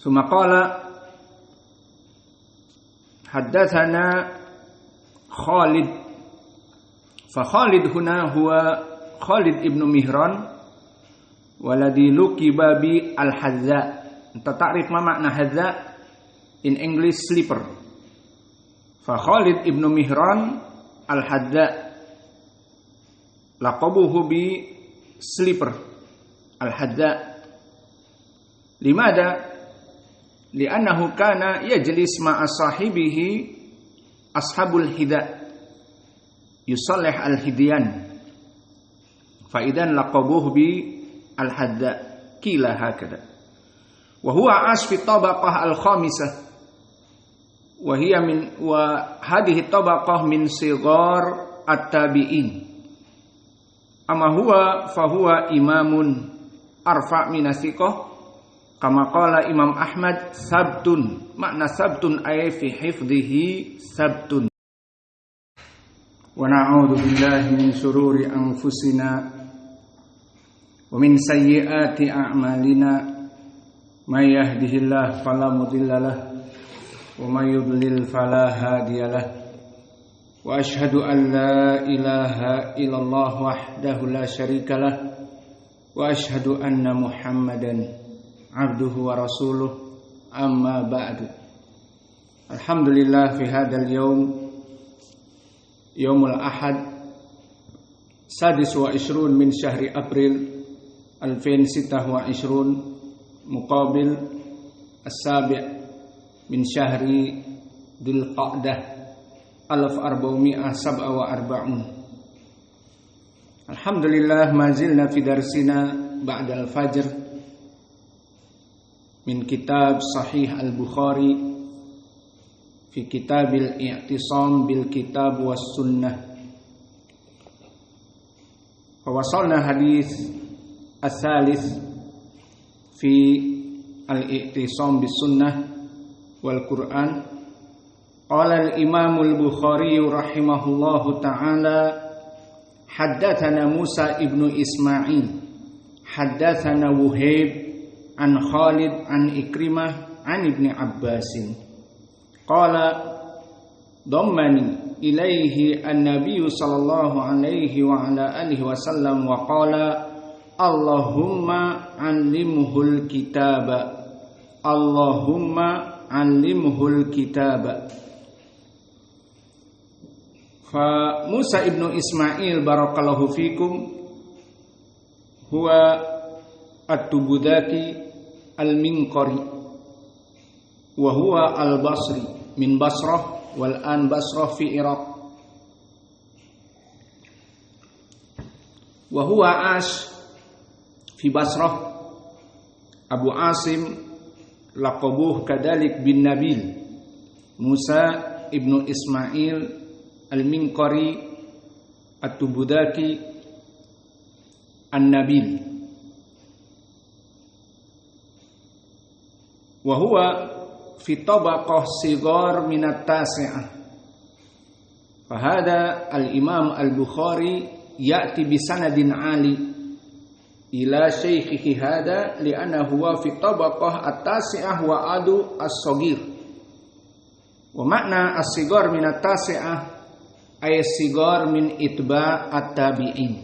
Tsumma qala haddatsana Khalid. Fa Khalid huna huwa Khalid ibnu Mihran waladi luqiba bi al-Hadza. Anta ta'rif ma makna hadza? In English, slipper. Fa Khalid ibnu Mihran al-Hadza laqabuhu bi slipper al-Hadza. Limada? Li'annahu kana yajlis ma'a sahibihi ashabul hida yusallih al-hidyan fa idan laqabuhu bi al-Hadza kila hakada wa huwa ash fi tabaqah al-khamisah wa hiya min wa hadhihi tabaqah min sighar at-tabi'in amma huwa fa huwa imamun arfa' min as-siqah kama qala Imam Ahmad sabtun. Makna sabtun ay fi hifdhihi sabtun. Wa na'udzu billahi min shururi anfusina wa min sayyiati a'malina. May yahdihillahu fala mudhillalah wa may yudlil fala hadiyalah. Wa asyhadu an la ilaha illallah wahdahu la syarikalah wa asyhadu anna Muhammadan abduhu wa rasuluh amma ba'du. Alhamdulillah fi hadzal yaumul ahad sadis wa ishrun min syahri April 2026 muqabil as-sabi' min syahri Dzul Qa'dah 1447. Alhamdulillah ma zilna fi darsina ba'da al-fajr min kitab Sahih Al-Bukhari fi kitabil i'tisam bil kitab was sunnah. Fawasalna hadis al-thalith fi al-i'tisam bis sunnah wal Qur'an. Qala al-Imam Al-Bukhari rahimahullahu ta'ala haddatsana Musa ibnu Ismail haddatsana Wuhaib an Khalid an Ikrimah an Ibni Abbasin qala dhammani ilaihi an-nabiy sallallahu alaihi wa ala alihi wasallam wa qala Allahumma 'allimhul kitaba Allahumma 'allimhul kitaba. Fa Musa ibnu Ismail barakallahu fikum huwa at-Tubudaki al-Minqari wa huwa al-Basri min Basrah wal an Basrah fi Iraq wa huwa ash fi Basrah. Abu Asim laqabuh kadalik bin Nabil. Musa ibnu Ismail al-Minqari at-Tubudaki an-Nabil wa huwa fi tabaqah sighar min at-tasi'ah. Fa hada al-Imam Al-Bukhari ya'ti bi sanadin 'ali ila shaykhihi hada li'anna huwa fi tabaqah at-tasi'ah wa adu as-saghir. Wa makna as-sighar min at-tasi'ah ay as-sighar min itba' at-tabi'in.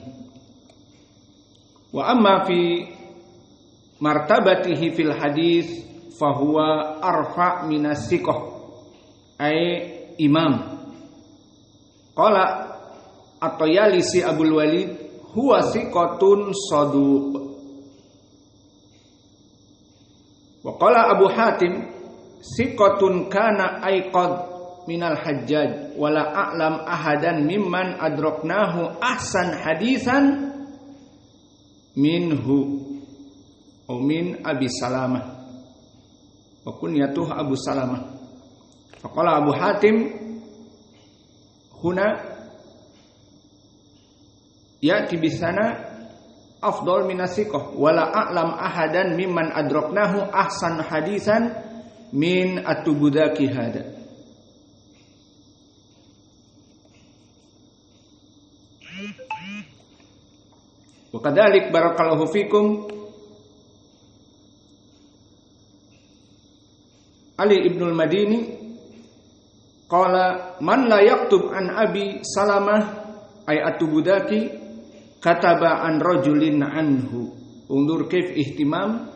Wa amma fi martabatihi fil hadis fahuwa arfa' minas siqah ay imam. Qala At-Tayalisi Abul Walid huwa siqatun saduq. Wa qala Abu Hatim siqatun kana aiqad minal Hajjaj wala a'lam ahadan mimman adraknahu ahsan hadisan minhu au min Abi Salamah wa kunyatuh Abu Salamah. Faqala Abu Hatim huna ya'ti bisana afdal minasiqah wala a'lam ahadan mimman adraknahu ahsan hadisan min at-Tubudaki hada. Wa kadzalik barakallahu fikum Ali ibn al-Madini qala man la yaktub an Abi Salamah ay At-Tubudaki kataba an rajulin anhu. Undur kaif ihtimam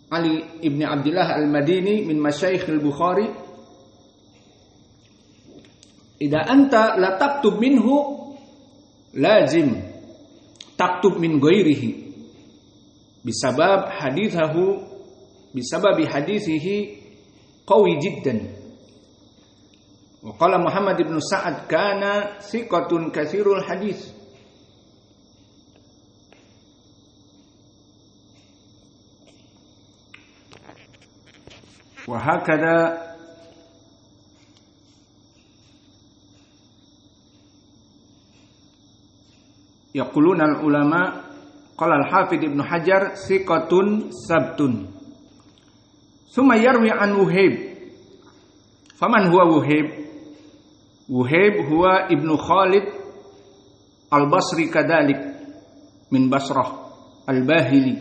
Ali ibn Abdullah al-Madini min masyayikh al-Bukhari. Idza anta la taktub minhu lazim taktub min ghairihi bisababi hadithihi qawi jiddan. Wa qala Muhammad ibn Sa'ad kana thiqatun katsirul hadits. Wa hakada yaquluna al-ulama. Qala al-Hafidh Ibnu Hajar thiqatun sabtun. Summa yarwi an Wuhaib. Faman huwa Wuhaib? Wuhaib huwa Ibnu Khalid al-Basri kadalik min Basrah al-Bahili.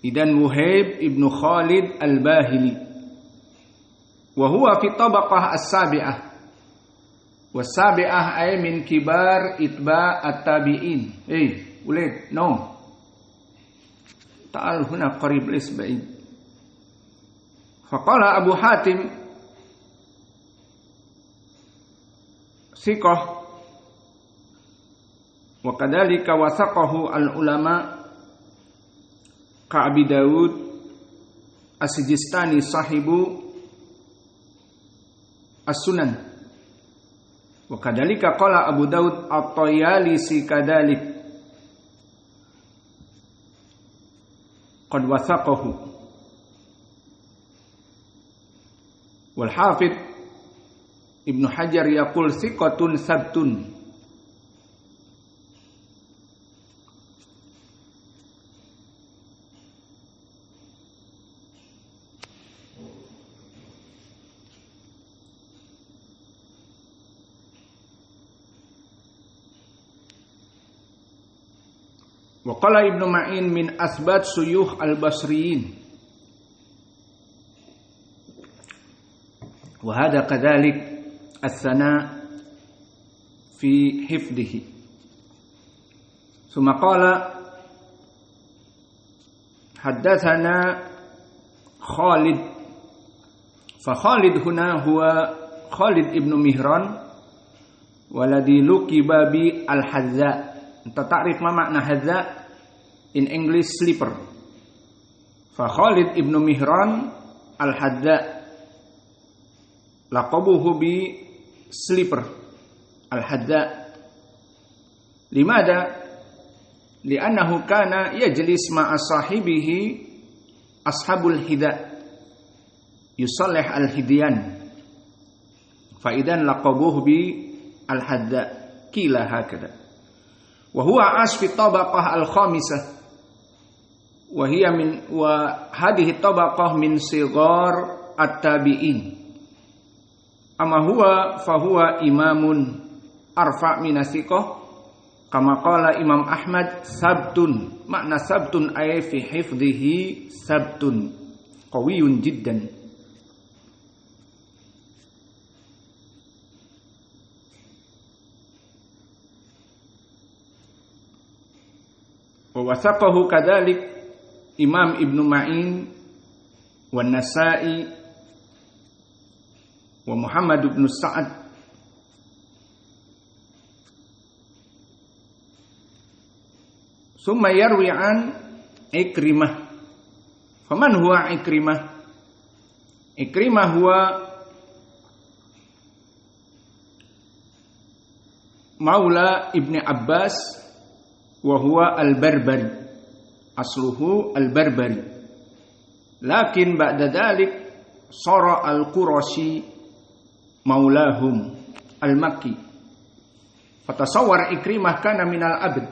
Idan Wuhaib Ibnu Khalid al-Bahili. Wa huwa fi tabaqah as-sabi'ah. Was-sabi'ah ay min kibar itba at-tabi'in. Ulid, no. Ta'al huna qarib lis ba'id. Faqala Abu Hatim thiqah wa kadzalika wasaqahu al-ulama ka Abi Dawud As-Sijistani sahibu As-Sunan. Wa kadzalika qala Abu Dawud At-Tayalisi kadzalik qad wasaqahu. Wal Hafidh Ibnu Hajar yaqul thiqatun sabtun. Wa qala Ibnu Ma'in min asbat suyukh al-Basriyin. Wa hadha kadzalik as-sana fi hifdhihi. Tsumma qala haddatsana Khalid. Fa Khalid huna huwa Khalid ibn Mihran waladi luqiba bi al-Hadza. Anta ta'rif ma makna hadza in English slipper. Fa Khalid ibn Mihran al-Hadza laqabuhu bi slipper al-Hadza. Limada? Li'annahu kana yajlis ma'a sahibihi ashabul hidha yusallih al-hidyan. Fa idan laqabuhu bi al-Hadza kila hakada. Wa huwa ash fi tabaqah al-khamisah wa hiya min wa hadhihi tabaqah min sighar at-tabi'in. Amma huwa fa huwa imamun arfa' min as-siqah kama qala Imam Ahmad sabtun. Makna sabtun ay fi hifdhihi sabtun qawiyyun jiddan. Wa wasaqahu kadzalik Imam Ibnu Ma'in wa Nasa'i wa Muhammad ibn Sa'ad summa yarwi an Ikrimah. Faman huwa Ikrimah? Ikrimah huwa maula Ibni Abbas wa huwa al-Barbari, asluhu al-Barbari, lakin ba'da dhalik sara al-Qurashi maulahum al-Makki. Fatasawwar Ikrimah kana minal abd,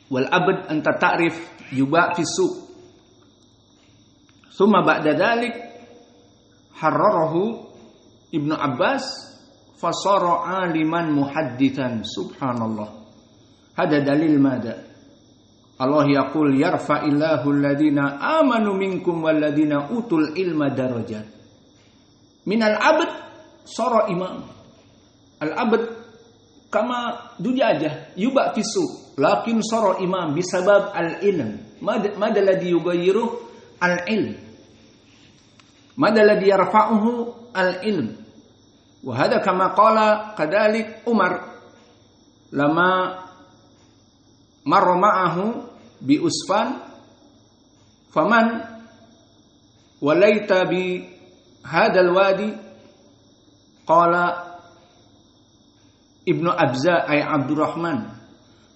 wal abd anta ta'rif yuba fi suq. Thumma ba'da dhalik harrarahu Ibnu Abbas fasara aliman muhaddithan. Subhanallah. Hada dalil mada? Allah yaqul yarfa'illahu alladhina amanu minkum walladhina utul ilma darajat. Minal abd sara imam. Al abd kama dujajah yuba fi suq lakin sara imam bisabab al ilm. Mada alladhi yughayyiru al ilm. Mada alladhi yarfa'uhu al ilm. Wa hadha kama qala kadhalik Umar lama marra ma'ahu bi usfan faman walaita bi hadal wadi qala Ibnu Abza ay Abdurrahman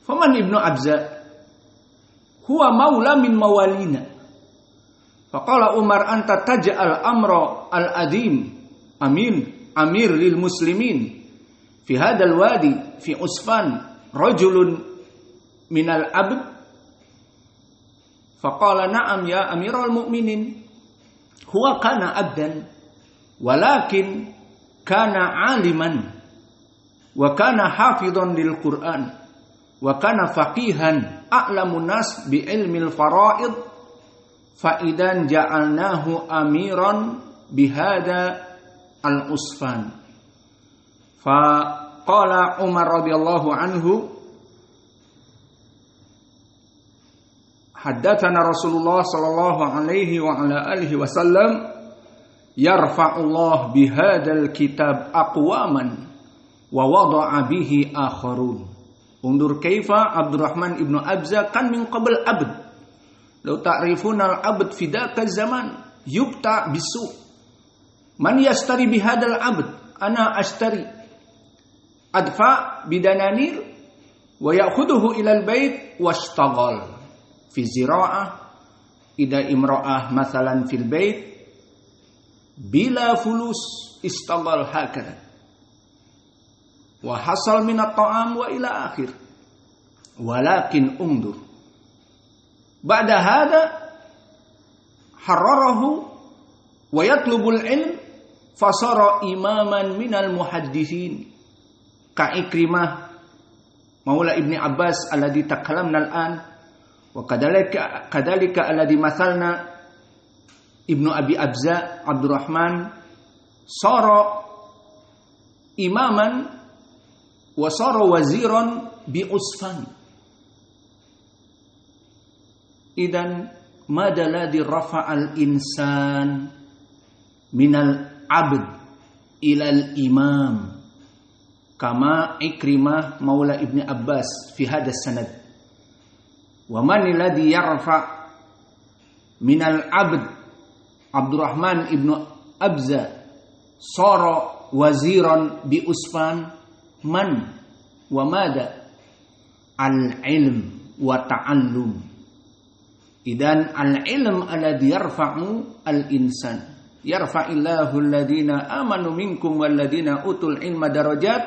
faman Ibnu Abza huwa maula min mawalina faqala Umar anta taj'al amra al-adim amir lil muslimin fi hadal wadi fi usfan rajulun minal abd faqala na'am ya amiral mu'minin huwa kana abdan walakin kana aliman wa kana hafidhan lil Qur'an wa kana faqihan a'lamun nas bi ilmil fara'id fa idan ja'alnahu amiran bihada al usfan fa qala Umar radhiyallahu anhu haddatsana Rasulullah sallallahu alaihi wa ala alihi wasallam yarfa'ullah bihadzal kitab aqwaman wa wada'a bihi akharun. Undur kaifa Abdurrahman ibnu Abza kan min qabl abd. Law ta'rifuna al-abd fi dzaka zaman yubta bisu. Man yashtari bihadzal abd? Ana ashtari. Adfa bidananir wa ya'khuduhu ila al-bait washtaghal. Fi zira'ah ida imra'ah mathalan fil bait bila fulus istaghal hakadha wa hasal min at-ta'am wa ila akhir walakin undur ba'da hada hararahu wa yatlubul ilm fasara imaman minal muhaddithin ka Ikrimah maula Ibni Abbas alladhi takallamna al-an wa kadhalika alladhi mathalna Ibnu Abi Abza Abdurrahman sara imaman wa sara waziran bi usfan idan mada ladhi rafa'al insan minal abd ilal imam kama Ikrimah maula Ibni Abbas fi hadas sanad wa man alladhi yarfa minal abd Abdurrahman ibnu Abza sara waziran bi usfan man wa mada al ilm wa ta'allum idan al ilm alladhi yarfa'u al insan yarfa'illahu alladhina amanu minkum walladhina utul ilma darajat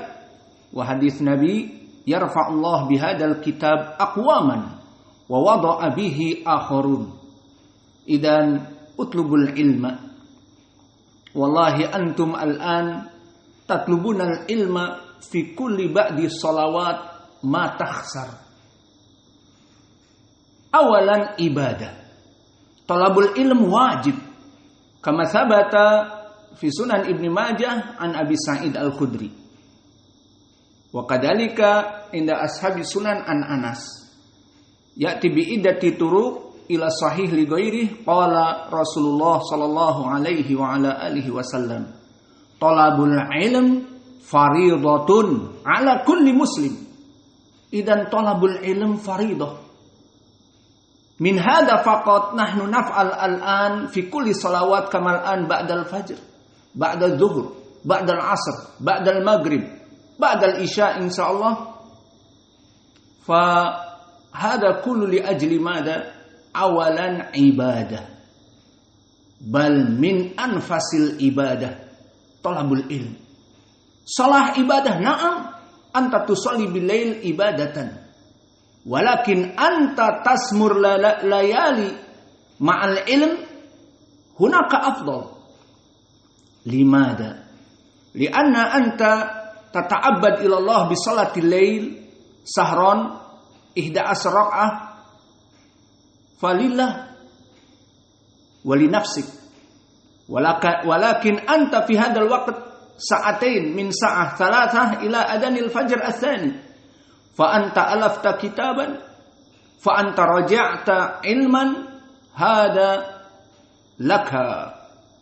wa hadits nabi yarfa'ullah bihadzal kitab aqwaman wa wada'a bihi akharun idan utlubul ilma wallahi antum al'an tatlubuna al-ilma fi kulli ba'di salawat ma takhsar awalan ibadah talabul ilm wajib kama thabata fi sunan Ibnu Majah an Abi Sa'id Al-Khudri wa kadhalika inda ashabi sunan an Anas ya'ti bi iddati turuq ila sahih li ghairihi qala Rasulullah sallallahu alaihi wa ala alihi wasallam talabul ilm fariidatun ala kulli muslim idan talabul ilm fariidah min hadha faqat nahnu naf'al al'an fi kulli salawat kamal an ba'da al-fajr ba'da adh-dhuhr ba'da al-'asr ba'da al-maghrib ba'da al-isya insyaallah fa hada kullu li ajli mada awalan ibadah bal min anfasil ibadah talabul ilm salah ibadah na'am anta tusalli bilail ibadatan walakin anta tasmur layali ma'al ilm hunaka afdal limada lianna anta tata'abbad ila Allah bi salatil lail sahran 11 rak'ah falillah wali nafsik. Walakin anta fi hadzal waqt sa'atain min sa'ah thalathah ila adanil fajr ats-tsani. Fa anta alafta kitaban fa anta raja'ta ilman hada laka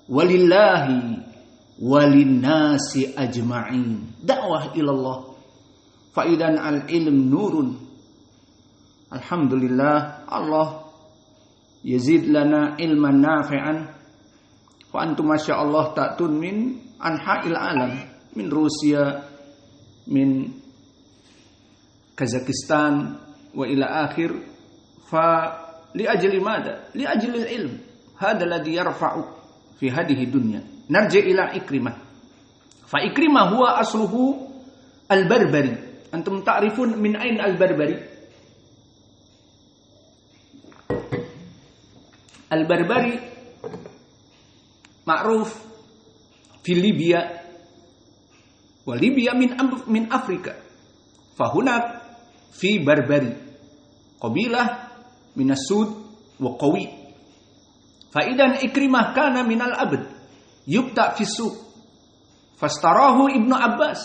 walillahi walinnasi ajma'in. Dakwah ilallah. Fa idan al-ilm nurun. Alhamdulillah, Allah yazid lana ilman nafi'an. Wa antum masyaallah ta'tun min anha'il alam, min Rusia, min Kazakhstan wa ila akhir. Fa li ajli mada? Li ajli al-ilm. Hada alladhi yarfa'u fi hadhihi dunya. Narji ila Ikrimah. Fa Ikrimah huwa asluhu al-Barbari. Antum ta'rifun min ain al-Barbari? Al-Barbari ma'ruf fi Libya. Wa Libya min Afrika. Fa hunak fi Barbari. Qabilah min as-Sud wa Qawi. Fa idan Ikrimah kana min al-abd. Yubta fi suq. Fastarahu Ibnu Abbas.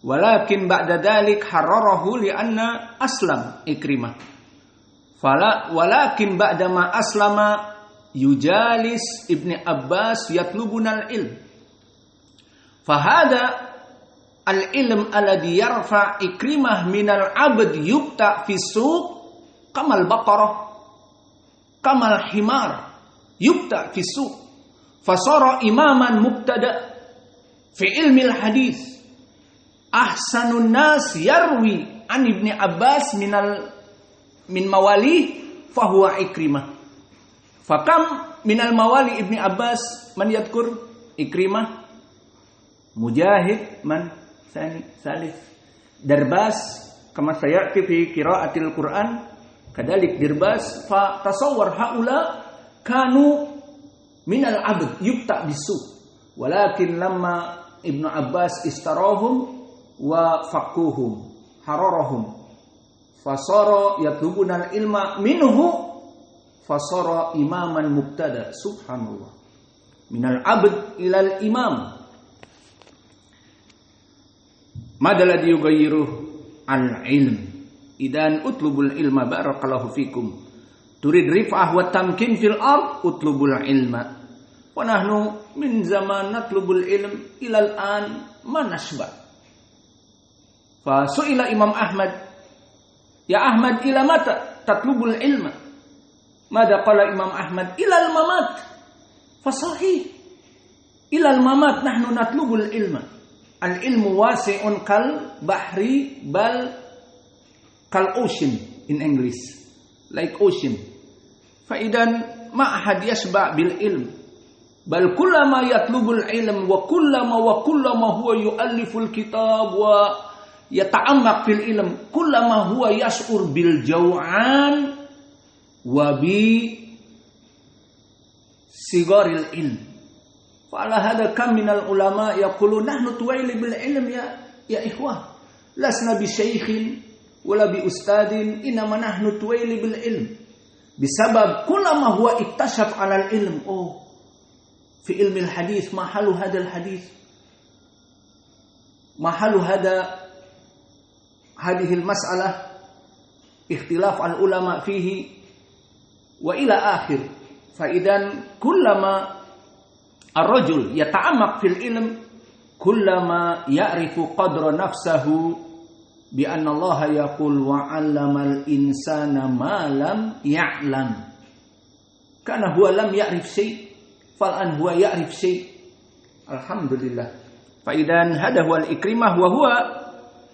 Walakin ba'da dhalik hararahu li'anna aslam Ikrimah. Walakin ba'da ma aslama yujalis Ibnu Abbas yatlubuna al-ilm. Fahada al-ilm alladhi yarfa Ikrimah min al-abd yubta fi suq kamal baqarah kamal himar yubta fi suq. Fasara imaman mubtada fi ilmi al-hadis. Ahsanun nas yarwi an Ibni Abbas min mawali fahuwa Ikrimah. Fakam min al-mawali Ibni Abbas man yadhkur Ikrimah, Mujahid, man sani salis, Darbas kama sayati fi qiraatil Quran, kadalik Darbas. Fa tasawwar haula kanu min al-abd yubta bisu. Walakin lamma Ibnu Abbas istarahum wa faquhum hararahum fasara yatlubuna al-ilma minhu fasara imaman mubtada. Subhanallah, min al-abd ila al-imam. Mada ladhi yughayyiru al-ilm. Idan utlubul ilma barakallahu fikum. Turid rif'ah wa tamkin fil ard utlubul ilma. Wa nahnu min zaman natlubul ilm ila al-an ma nashba. Fa su'ila Imam Ahmad, ya Ahmad ila mata tatlubul ilma? Mada qala Imam Ahmad? Ila al-mamat. Fa sahih. Ila al-mamat nahnu natlubul ilma. Al-ilmu wasi'un kal bahri bal kal ocean in English. Like ocean. Fa idan ma ahad yashba bil ilm. Bal kullama yatlubul ilm wa kullama huwa yu'alliful kitab wa yata'ammaq fil ilm kullama huwa yash'ur bil jaw'an wa bi sigaril ilm. Fa ala hada kam minal ulama yaqulun nahnu tuwaili bil ilm ya ikhwah. Lasna bi syaikhin wala bi ustadin, inama nahnu tuwaili bil ilm. Bisabab kullama huwa iktashaf ala al ilm. Oh, fi ilmi al hadith ma halu hada al hadith, ma halu hada hadhihi al mas'alah, ikhtilaf al ulama fihi wa ila akhir. Fa idan kullama ar-rajul yata'ammaq fil ilm kullama ya'rifu qadra nafsahu bi anna Allah yaqul wa 'allamal insana ma lam ya'lam. Kana huwa lam ya'rif syai' fal an huwa ya'rif syai'. Alhamdulillah. Fa idan hada huwa al-Ikrimah wa huwa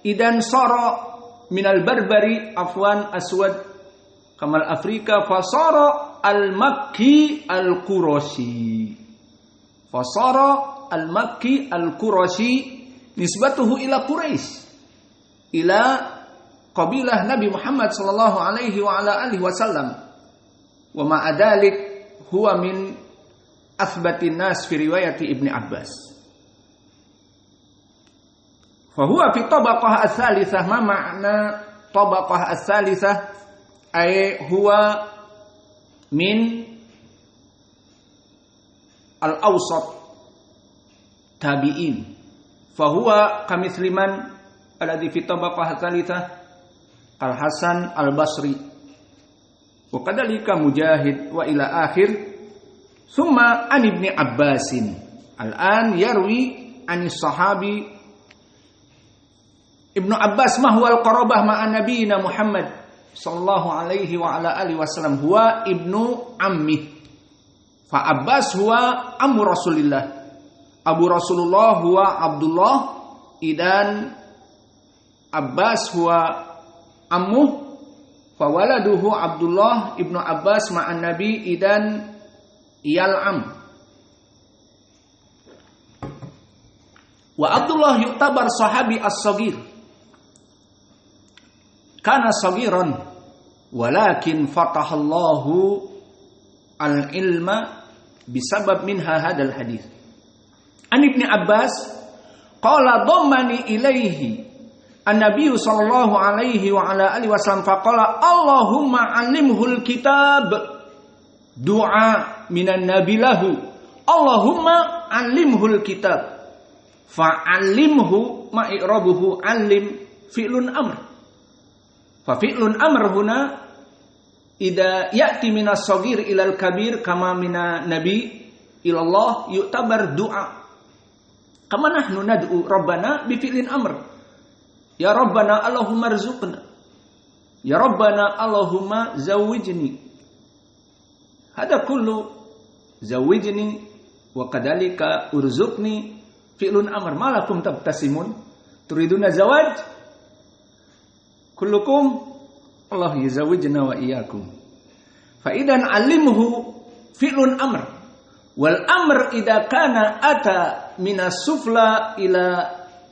idan sara min al-Barbari afwan aswad kamal Afrika fasara al-Makki al-Qurashi. Fasara al-Makki al-Qurashi nisbatuhu ila Quraisy, ila qabilah Nabi Muhammad sallallahu alaihi wa ala alihi wasallam. Wa ma adalik huwa min athbatin nas fi riwayati Ibni Abbas. Fa huwa fi tabaqah ats-tsalitsah. Ma ma'na tabaqah ats-tsalitsah? Ay huwa min al-awsat tabi'in fahuwa kamitsli man alladhi fi tabaqah tsalitsah al-Hasan al-Basri wa kadzalika Mujahid wa ila akhir. Summa an Ibni Abbasin al-an yarwi an sahabi Ibnu Abbas ma huwa al-qarabah ma'a nabiyina Muhammad sallallahu alaihi wa ala alihi wasallam huwa ibnu ammi fa Abbas huwa ammu Rasulillah Abu Rasulullah huwa Abdullah idan Abbas huwa ammuh fa waladuhu Abdullah ibnu Abbas ma'an nabi idan iyal am wa Abdullah yu'tabar sahabi as-saghir kana saghiran walakin fatahallahu al-ilma bisabab minha hadal hadis. An Ibni Abbas qala dhammani ilaihi an-nabiy sallallahu alaihi wa ala alihi wasallam faqala Allahumma 'allimhul kitab du'a minan nabi lahu Allahumma 'allimhul kitab fa'allimhu ma i'rabuhu 'allim fi'lun amr fa fi'lun amr huna idza ya'ti minas saghir ilal kabir kama minan nabi ilallah yu'tabar du'a kama nahnu nad'u rabbana bi fi'lin amr ya rabbana allahumma rzuqna ya rabbana allahumma zawwijni hada kullu zawwijni wa kadzalika urzuqni fi'lun amr malakum tabtasimun turiduna zawaj kullukum Allah yazawwijna wa iyyakum fa idan alimhu fi'lun amr wal amr idza kana ata minas sufla ila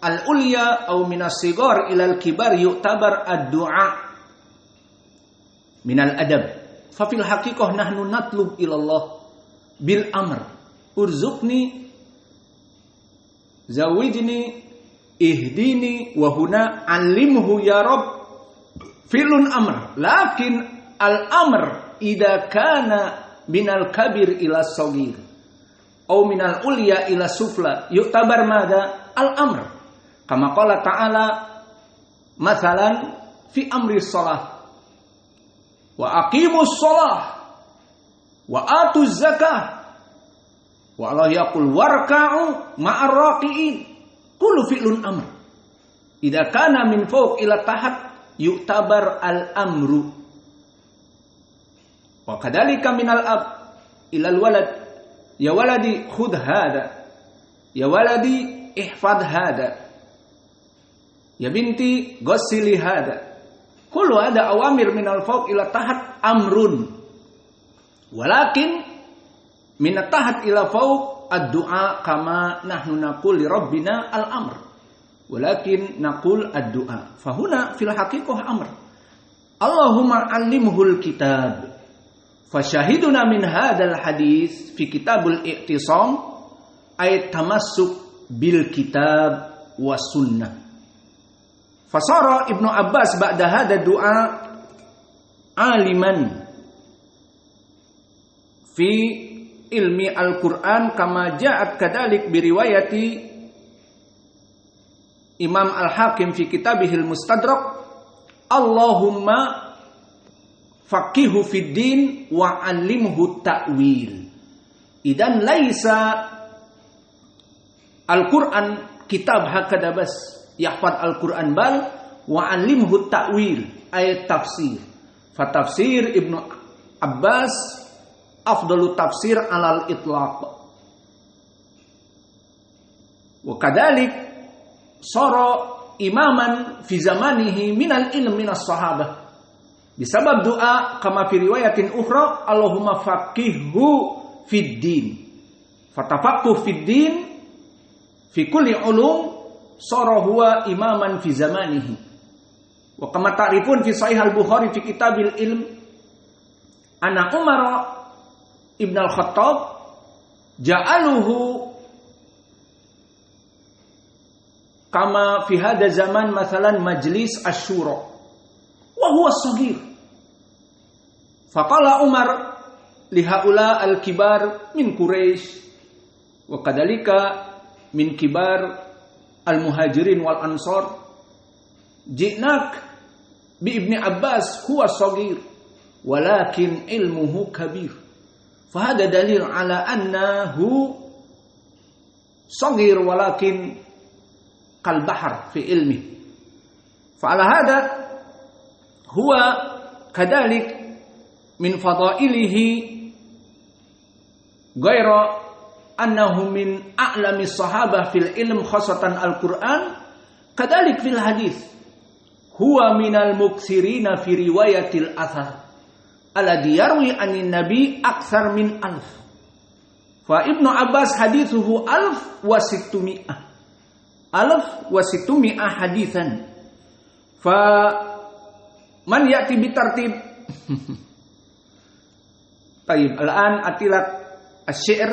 al ulya aw minas sigar ila al kibar yu'tabar ad-du'a minal adab fa fil haqiqah nahnu natlub ila Allah bil amr urzuqni zawijni ihdini wa huna alimhu ya rabb fi'lun amr lakin al amr idza kana minal kabir ila saghir aw minal ulya ila sufla yu'tabar madza al amr kama qala ta'ala mathalan fi amri shalah wa aqimus shalah wa atuz zakah wa Allah yaqul warka'u ma'ar raqi'in kullu fi'lun amr idza kana min fawq ila tahat yu'tabar al-amru wa kadzalika minal ab ila al-walad ya waladi khudh hada ya waladi ihfadh hada ya binti ghassili hada kullu hada awamir minal fawq ila tahat amrun walakin min tahat ila fawq ad-du'a kama nahnu naqul li rabbina al-amr walakin naqul ad-du'a fahuna fil haqiqah amr Allahumma 'allimhul kitab fashahiduna min hadzal hadis fi kitabul i'tisam ay tamassuk bil kitab was sunnah fasara Ibnu Abbas ba'da hada du'a aliman fi ilmi al-Qur'an kama ja'at kadalik biriwayati Imam Al-Hakim fi kitabihil Mustadrak Allahumma faqihu fid din wa 'allimhu ta'wil idan laisa al-Qur'an kitab hakada bas yahfad al-Qur'an bal wa 'allimhu ta'wil ayat tafsir fa tafsir Ibnu Abbas afdalu tafsir alal itlaq wa kadalik sara imaman fi zamanihi minal ilm minas sahabah bisabab doa kama fi riwayatin ukhra Allahumma faqihhu fid din fatafaqquh fid din fi kulli ulum sara huwa imaman fi zamanihi wa kama ta'rifun fi sahih al-Bukhari fi kitabil ilm ana Umar ibn al-Khattab ja'aluhu kama fi hada zaman mathalan majlis asyura wa huwa shaghir faqala Umar lihaula al-kibar min Quraisy wa kadhalika min kibar al-muhajirin wal ansar ji'nak bi Ibni Abbas huwa shaghir walakin ilmuhu kabir fahada dalil ala annahu shaghir walakin kal bahr fi ilmi fa'ala hada huwa kadhalik min fadailihi ghaira annahu min a'lami sahabah fil ilm khasatan al-Qur'an kadhalik fil hadis huwa minal muktsirina fi riwayatil athar alladhi yarwi anin nabi aktsar min alf fa Ibnu Abbas hadithuhu alf wa sittumi'ah hadithan fa man ya'ti bi tartib tayyib al'an atilat asy-syi'r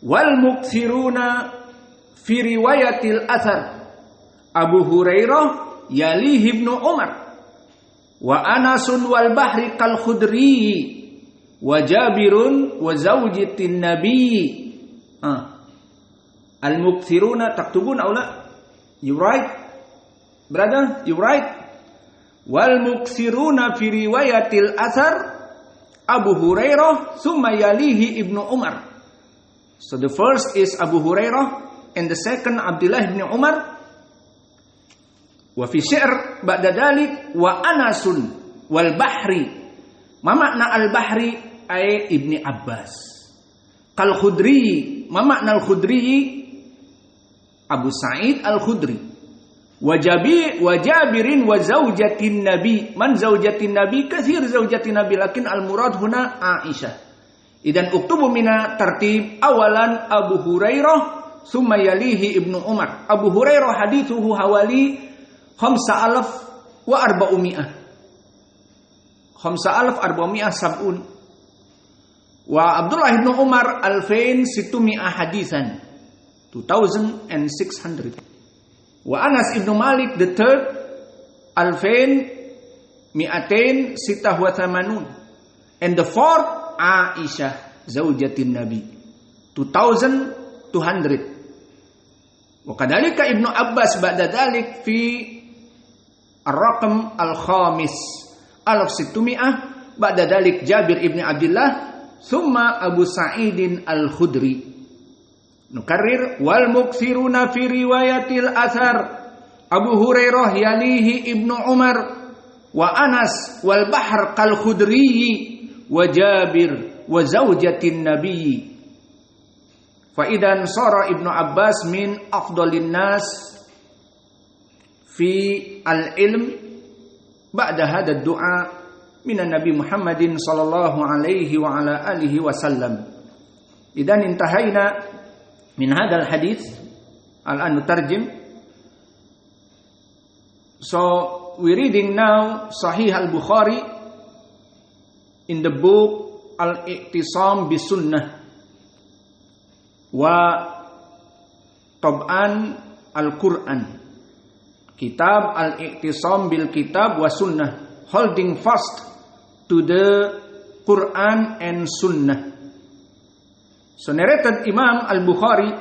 wal muktsiruna fi riwayatil athar Abu Hurairah yalihi Ibnu Umar wa Anasun wal bahri kal Khudri wa Jabirun wa zawjatin Nabi. Al mukthiruna taktubun aw la? You write? Brother, you write? Wal mukthiruna fi riwayatil athar Abu Hurairah thumma yalihi Ibnu Umar. So the first is Abu Hurairah and the second Abdullah ibn Umar. Wa fi syi'r ba'da dalik wa Anasun wal bahri. Ma makna al bahri ay Ibni Abbas. Kal Khudri, ma makna al Khudri Abu Sa'id al Khudri. Wa Jabirin wa zaujatin Nabi. Man zaujatin Nabi? Kathir zaujatin Nabi, lakin al murad huna Aisyah. Idan uktubu mina tartib awalan Abu Hurairah summa yalihi Ibnu Umar. Abu Hurairah hadithuhu hawali 5,400 sab'un wa Abdullah ibn Umar 2,600 hadithan 2,600 wa Anas ibn Malik the third 2,286 and the fourth Aisyah zaujatin Nabi 2,200 wa kadhalika Ibnu Abbas ba'da dhalik fi Ar-Raqam Al-Khamis 1,600 ba'da dhalik Jabir ibn Abdullah thumma Abu Sa'idin Al-Khudri. Nukarrir wal mukthiruna fi riwayatil athar Abu Hurairah yalihi Ibnu Umar wa Anas wal bahr kal Khudri wa Jabir wa zawjatin Nabi. Fa idan sara Ibnu Abbas min afdalin nas fi al-ilm ba'da hada ad-du'a minan Nabi Muhammadin sallallahu alaihi wa ala alihi wasallam. Idan intahayna min hadal hadith al-an nutarjim. So we reading now Sahih al-Bukhari in the book Al-I'tisam bi Sunnah wa Tab'an Al-Quran. Kitab Al-I'tisam bil Kitab wa Sunnah, holding fast to the Quran and Sunnah. So narrated Imam Al-Bukhari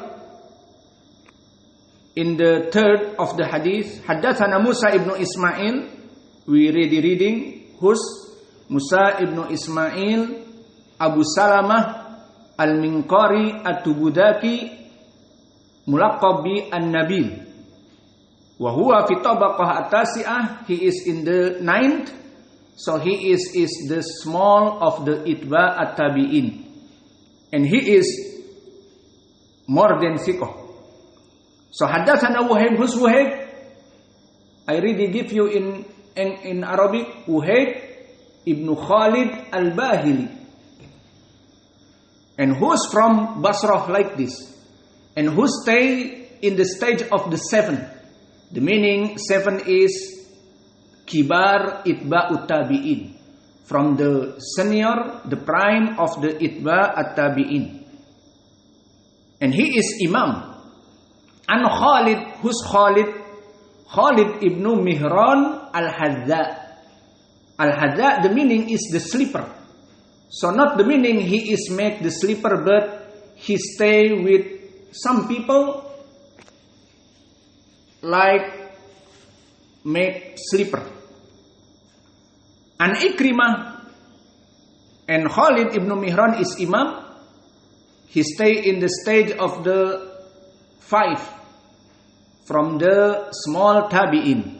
in the third of the hadith, Haddathana Musa ibn Ismail, we reading who's Musa ibn Ismail Abu Salamah Al-Minqari At-Tubudaki mulaqab bi An-Nabil wa huwa fi tabaqah at-tasi'ah, he is in the 9th, so he is the small of the itba at-tabi'in, and he is more than thiqah. So haddathana Wahib, who's Wahib? I really give you in Arabic, Wahib ibn Khalid al-Bahili, and who's from Basrah like this, and who stay in the stage of the 7. The meaning 7 is kibar itba'ut tabi'in, from the senior, the prime of the itba'at tabi'in, and he is Imam. And Khalid, who's Khalid? Khalid ibn Mihran al-Hadza. Al-Hadza, the meaning is the sleeper. So not the meaning he is make the sleeper, but he stay with some people like make sleeper. And Ikrimah and Khalid ibn Mihran is imam. He stay in the stage of the 5 from the small tabi'in.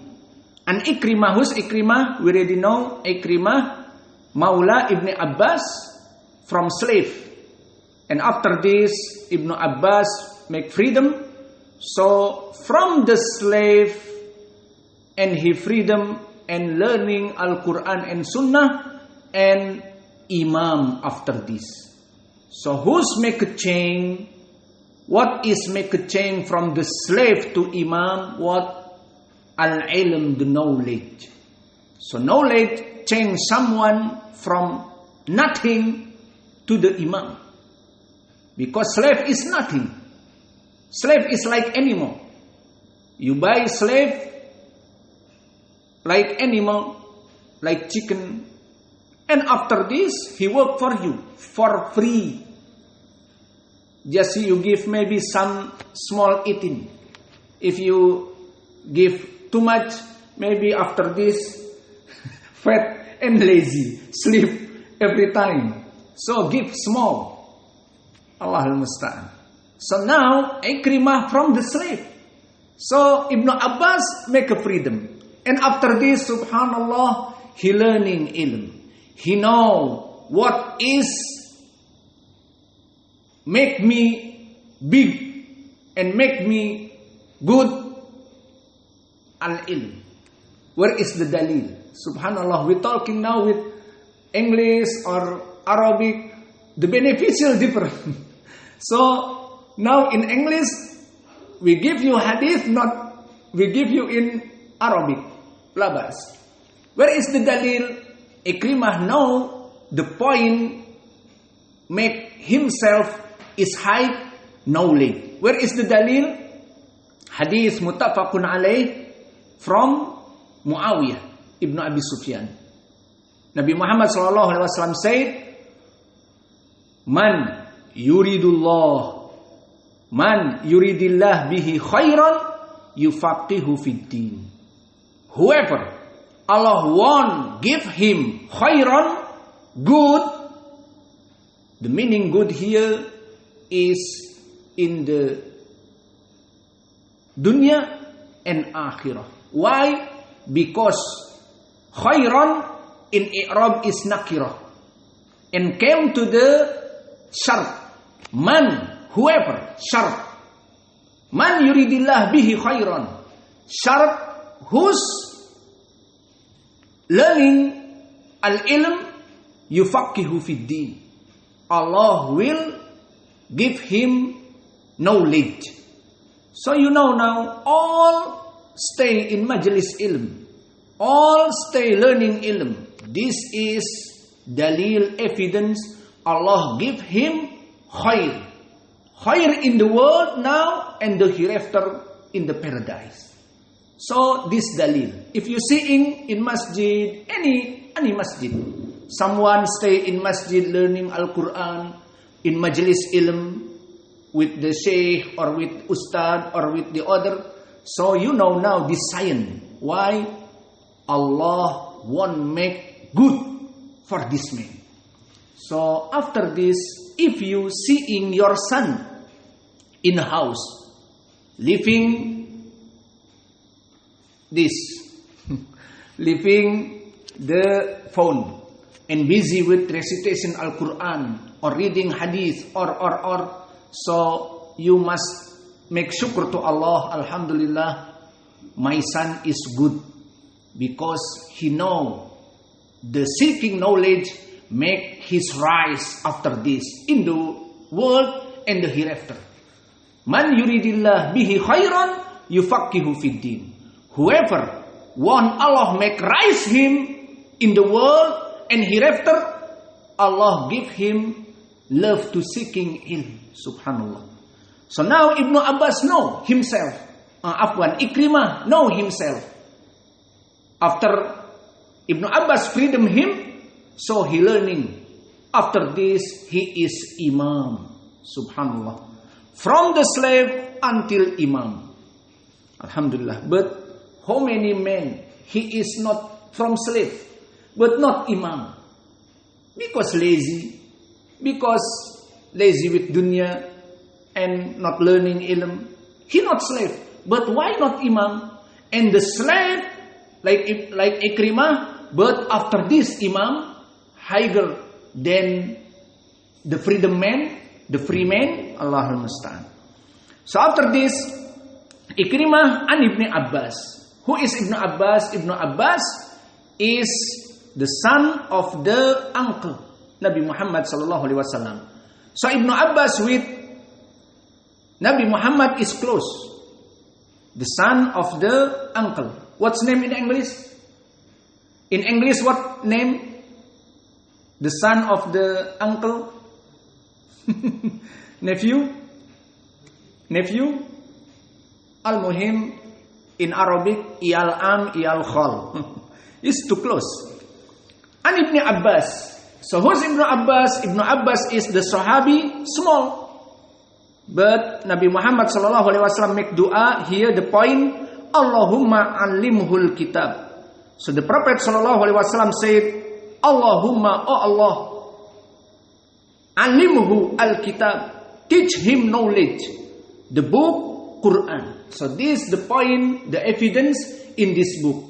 And Ikrimah, who's Ikrimah? We already know Ikrimah Maula Ibn Abbas from slave. And after this, Ibn Abbas make freedom. So from the slave and he freedom and learning Al-Quran and Sunnah and Imam after this. So who's make a change? What is make a change from the slave to Imam? What? Al-ilm, the knowledge. So knowledge change someone from nothing to the Imam. Because slave is nothing. Slave is like animal. You buy slave like animal, like chicken. And after this, he work for you for free. Just you give maybe some small eating. If you give too much, maybe after this, fat and lazy, sleep every time. So give small. Allahul Musta'an. So now Ikrimah from the slave. So Ibn Abbas make a freedom. And after this, subhanallah, he learning ilm. He know what is make me big and make me good. Al-ilm. Where is the dalil? Subhanallah, we're talking now with English or Arabic. The beneficial different. So now in English, we give you hadith, not we give you in Arabic. Labas. Where is the dalil? Ikrimah know the point make himself is high knowledge. Where is the dalil? Hadith muttafaqun alayh from Muawiyah ibn Abi Sufyan. Nabi Muhammad SAW said, Man yuridillah bihi khairan yufaqihu fid din. Whoever Allah want give him khairan, good. The meaning good here is in the dunya and akhirah. Why? Because khairan in i'rab is nakirah and came to the shart. Man, whoever, shart. Man yuridillah bihi khairan. Shart, who's learning al-ilm yufaqihu fid din. Allah will give him knowledge. So you know now, all stay in majlis ilm. All stay learning ilm. This is dalil evidence. Allah give him khair. Khair in the world now and the hereafter in the paradise. So this dalil. If you seeing in masjid, any masjid, someone stay in masjid learning Al-Quran, in majlis ilm, with the sheikh or with ustad or with the other. So you know now this science. Why? Allah won't make good for this man. So after this, if you seeing your son in a house, living this, leaving the phone and busy with recitation Al-Quran or reading hadith or so you must make shukr to Allah. Alhamdulillah, my son is good because he know the seeking knowledge make his rise after this in the world and the hereafter. Man yuridillah bihi khairan yufaqihu fid din. Whoever want Allah make rise him in the world and hereafter, Allah give him love to seeking ilm. Subhanallah. So now Ibn Abbas know himself. Ikrimah know himself. After Ibn Abbas freedom him, so he learning After this, he is imam. Subhanallah. From the slave until imam. Alhamdulillah. But how many men he is not from slave, but not imam? Because lazy. Because lazy with dunya and not learning ilm. He not slave. But why not imam? And the slave, like Ikrimah, but after this imam, higher than the freedom man, the free man, Allahul Musta'an. So after this, Ikrimah and Ibn Abbas. Who is Ibn Abbas? Ibn Abbas is the son of the uncle Nabi Muhammad sallallahu alaihi wasallam. So Ibn Abbas with Nabi Muhammad is close. The son of the uncle. What's name in English? In English, what name? The son of the uncle? Nephew? Al-Muhim, in Arabic, iyal am, iyal khal. It's too close. And Ibn Abbas. So who's Ibn Abbas? Ibn Abbas is the Sahabi, small. But Nabi Muhammad sallallahu alaihi wasallam make dua here. The point, Allahumma alimhul kitab. So the Prophet sallallahu alaihi wasallam said, Allahumma, oh Allah, alimhu al-kitab, teach him knowledge, the book Quran. So this is the point, the evidence in this book.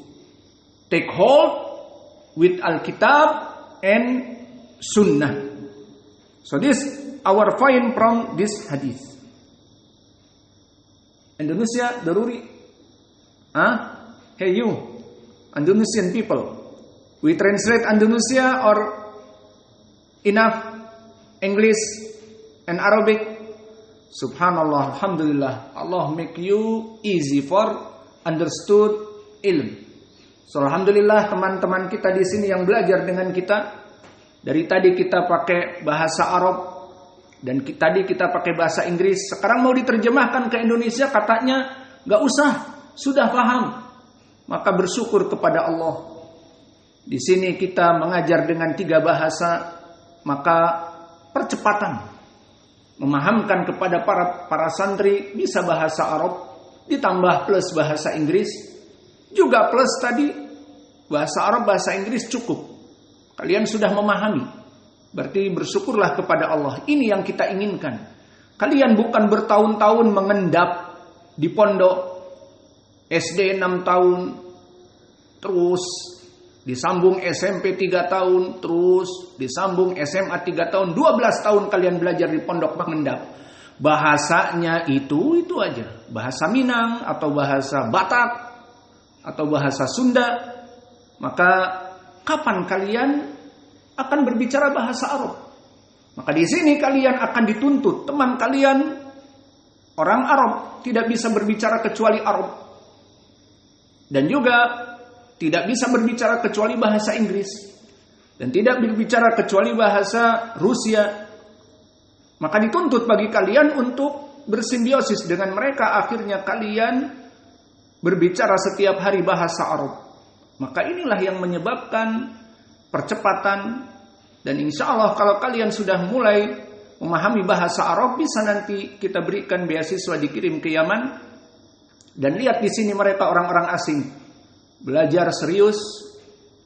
Take hold with al-kitab and sunnah. So this our point from this hadith. Indonesia, daruri. Hey you, Indonesian people. We translate Indonesia or enough English and Arabic. Subhanallah, alhamdulillah. Allah make you easy for understood ilm. So alhamdulillah teman-teman kita di sini yang belajar dengan kita. Dari tadi kita pakai bahasa Arab dan tadi kita pakai bahasa Inggris. Sekarang mau diterjemahkan ke Indonesia katanya nggak usah, sudah paham. Maka bersyukur kepada Allah. Di sini kita mengajar dengan 3 bahasa, maka percepatan memahamkan kepada para santri bisa bahasa Arab ditambah plus bahasa Inggris, juga plus tadi bahasa Arab, bahasa Inggris cukup. Kalian sudah memahami. Berarti bersyukurlah kepada Allah. Ini yang kita inginkan. Kalian bukan bertahun-tahun mengendap di pondok SD 6 tahun, terus disambung SMP 3 tahun, terus disambung SMA 3 tahun, 12 tahun kalian belajar di pondok mengendap. Bahasanya itu aja. Bahasa Minang atau bahasa Batak atau bahasa Sunda. Maka kapan kalian akan berbicara bahasa Arab? Maka di sini kalian akan dituntut. Teman kalian orang Arab tidak bisa berbicara kecuali Arab. Dan juga tidak bisa berbicara kecuali bahasa Inggris. Dan tidak berbicara kecuali bahasa Rusia. Maka dituntut bagi kalian untuk bersimbiosis dengan mereka. Akhirnya kalian berbicara setiap hari bahasa Arab. Maka inilah yang menyebabkan percepatan. Dan insya Allah kalau kalian sudah mulai memahami bahasa Arab, bisa nanti kita berikan beasiswa dikirim ke Yaman. Dan lihat di sini mereka orang-orang asing. Belajar serius,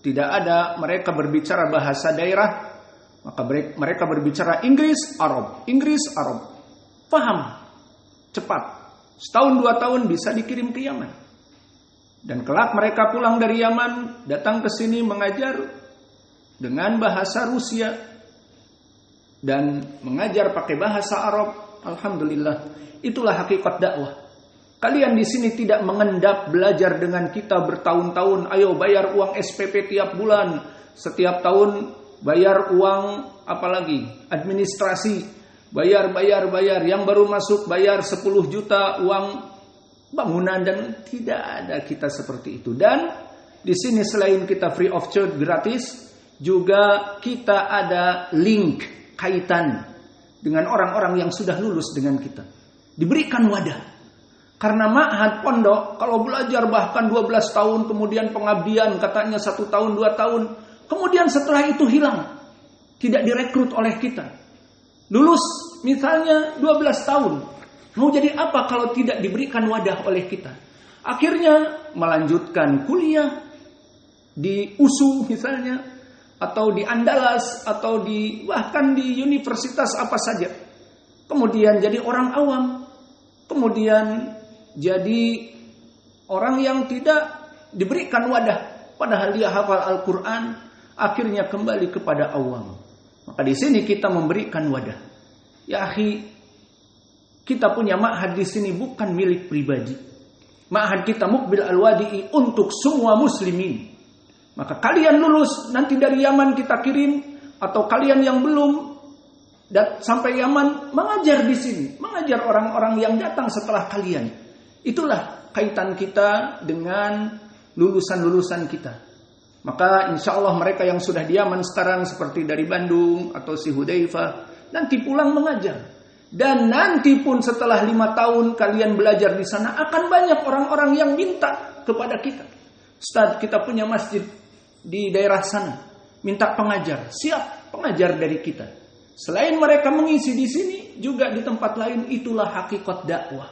tidak ada mereka berbicara bahasa daerah, maka mereka berbicara Inggris, Arab, Inggris, Arab. Paham, cepat. Setahun 2 tahun bisa dikirim ke Yaman. Dan kelak mereka pulang dari Yaman, datang ke sini mengajar dengan bahasa Rusia dan mengajar pakai bahasa Arab. Alhamdulillah, itulah hakikat dakwah. Kalian di sini tidak mengendap belajar dengan kita bertahun-tahun. Ayo bayar uang SPP tiap bulan. Setiap tahun bayar uang apalagi administrasi. Bayar. Yang baru masuk bayar 10 juta uang bangunan. Dan tidak ada kita seperti itu. Dan di sini selain kita free of charge gratis, juga kita ada link kaitan dengan orang-orang yang sudah lulus dengan kita. Diberikan wadah. Karena ma'had pondok, kalau belajar bahkan 12 tahun, kemudian pengabdian katanya 1 tahun, 2 tahun. Kemudian setelah itu hilang. tidak direkrut oleh kita. Lulus misalnya 12 tahun. Mau jadi apa kalau tidak diberikan wadah oleh kita? Akhirnya melanjutkan kuliah di USU misalnya, atau di Andalas, atau bahkan di universitas apa saja. Kemudian jadi orang awam. Kemudian jadi orang yang tidak diberikan wadah, padahal dia hafal Al-Quran, akhirnya kembali kepada awam. Maka di sini kita memberikan wadah. Ya akhi, kita punya ma'had di sini bukan milik pribadi. Ma'had kita Muqbil Al-Wadi'i untuk semua muslimin. Maka kalian lulus, nanti dari Yaman kita kirim, atau kalian yang belum sampai Yaman mengajar di sini, mengajar orang-orang yang datang setelah kalian. Itulah kaitan kita dengan lulusan-lulusan kita. Maka insya Allah mereka yang sudah di Yaman sekarang seperti dari Bandung atau si Hudzaifah nanti pulang mengajar. Dan nanti pun setelah 5 tahun kalian belajar di sana akan banyak orang-orang yang minta kepada kita. Ustaz, kita punya masjid di daerah sana, minta pengajar. Siap, pengajar dari kita. Selain mereka mengisi di sini, juga di tempat lain. Itulah hakikat dakwah.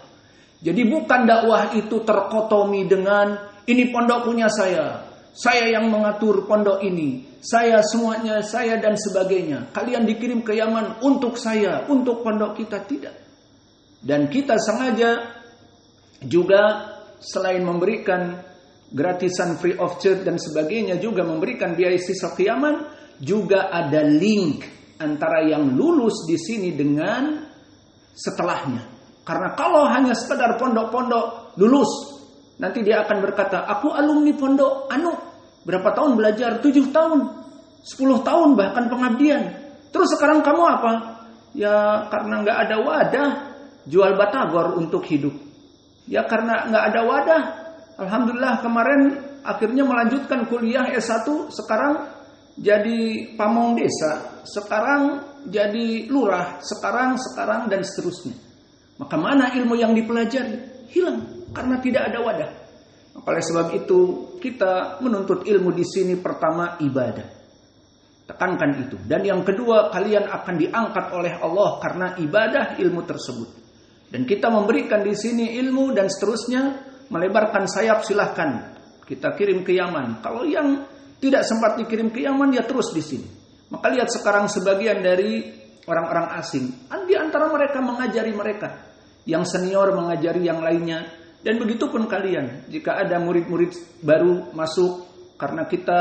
Jadi bukan dakwah itu terkotomi dengan ini pondok punya saya yang mengatur pondok ini, saya semuanya, saya dan sebagainya. Kalian dikirim ke Yaman untuk saya, untuk pondok kita, tidak. Dan kita sengaja juga selain memberikan gratisan free of charge dan sebagainya, juga memberikan beasiswa ke Yaman, juga ada link antara yang lulus di sini dengan setelahnya. Karena kalau hanya sekedar pondok-pondok lulus, nanti dia akan berkata, aku alumni pondok berapa tahun belajar? 7 tahun, 10 tahun bahkan pengabdian. Terus sekarang kamu apa? Ya karena nggak ada wadah, jual batagor untuk hidup. Ya karena nggak ada wadah. Alhamdulillah kemarin akhirnya melanjutkan kuliah S1, sekarang jadi pamong desa, sekarang jadi lurah, sekarang dan seterusnya. Maka mana ilmu yang dipelajari? Hilang karena tidak ada wadah. Oleh sebab itu kita menuntut ilmu di sini pertama ibadah. Tekankan itu. Dan yang kedua, kalian akan diangkat oleh Allah karena ibadah ilmu tersebut. Dan kita memberikan di sini ilmu dan seterusnya, melebarkan sayap silahkan. Kita kirim ke Yaman. Kalau yang tidak sempat dikirim ke Yaman, ya terus di sini. Maka lihat sekarang sebagian dari orang-orang asing. Di antara mereka mengajari mereka. Yang senior mengajari yang lainnya. Dan begitu pun kalian. Jika ada murid-murid baru masuk, karena kita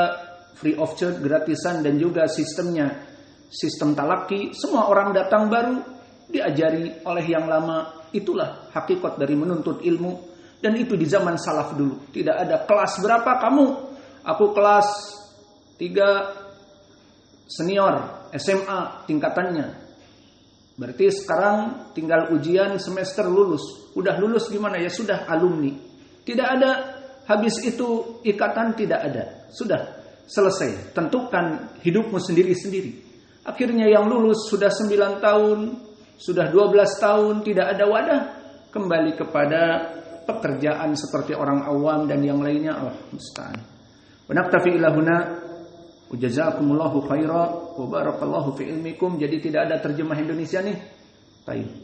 free of charge, gratisan, dan juga sistemnya, sistem talaki, semua orang datang baru, diajari oleh yang lama. Itulah hakikat dari menuntut ilmu. Dan itu di zaman salaf dulu. Tidak ada kelas berapa kamu. Aku kelas 3 senior, SMA tingkatannya. Berarti sekarang tinggal ujian semester lulus. Udah lulus gimana? Ya sudah alumni. Tidak ada habis itu ikatan, tidak ada. Sudah selesai. Tentukan hidupmu sendiri-sendiri. Akhirnya yang lulus sudah 9 tahun, sudah 12 tahun, tidak ada wadah. Kembali kepada pekerjaan seperti orang awam dan yang lainnya. Allah musta'an. Wa naktafi ila huna. Jazakumullahu khaira wa barakallahu fi ilmikum. Jadi tidak ada terjemah Indonesia nih. Baik.